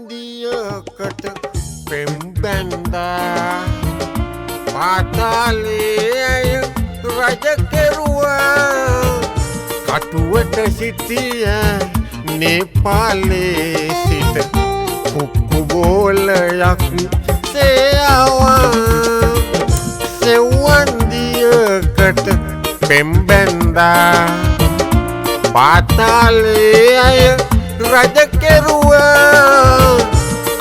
සෙව්වන්දියකට පෙම්බැන්දා පාතාලේ අය රජ කෙරුවා කටුවට සිටිය නේපාලේ සිට කුක්කු බෝලයක් සේයවා සෙව්වන්දියකට පෙම්බැන්දා පාතාලේ අය රජ කෙරුවා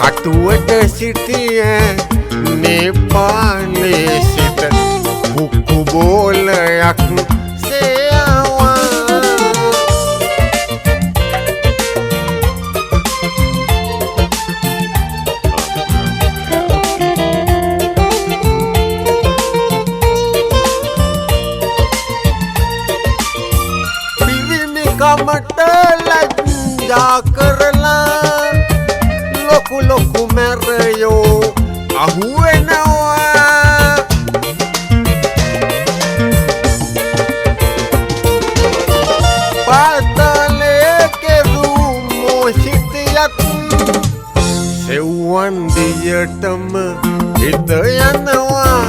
කටුවට සිටිය නේපාලේ සිට කුක්කු බෝලයක් සේයවා පිරිමි කමට ලැජ්ජා කරලා ලොකු ලොකු මැරයෝ අහුවෙනවා පාතාලේ කෙරුමෝ සිටියත් සෙව්වන්දියටම හිත යනවා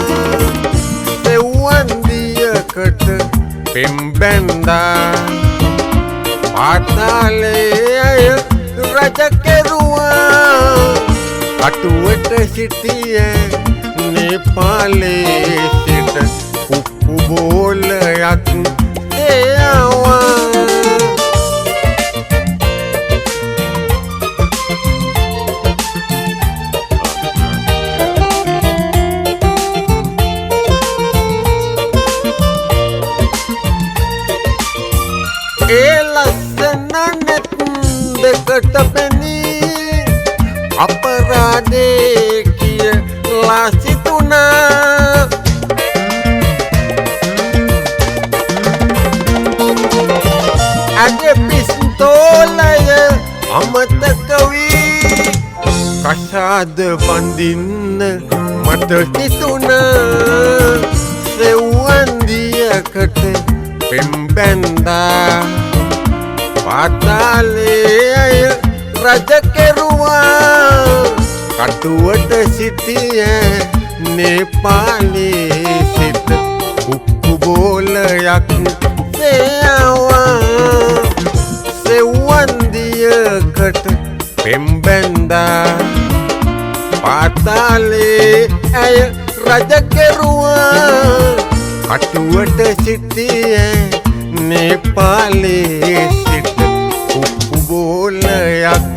සෙව්වන්දියකට පෙම්බැන්දා පාතාලේ අය රජ කෙරුවා කටුවට සිටිය නේපාලේ සිට කුක්කු බෝලයක් සේයවා ඒ ලස්සන නෙත් දෙකට පෙනී අපරාධේ කියලා සිතුනා ඇගේ පිස්තෝලය අමතක වී කසාද බඳින්න මට හිතුණා සෙව්වන්දියකට පෙම්බැන්දා පාතාලේ අය රජ කෙරුවා කටුවට සිටිය නේපාලේ සිට කුක්කු බෝලයක් සේයවා සෙව්වන්දියකට පෙම්බැන්දා පාතාලේ ඇය රජ කෙරුවා කටුවට සිටිය නේපාලේ සිට කුක්කු බෝලයක්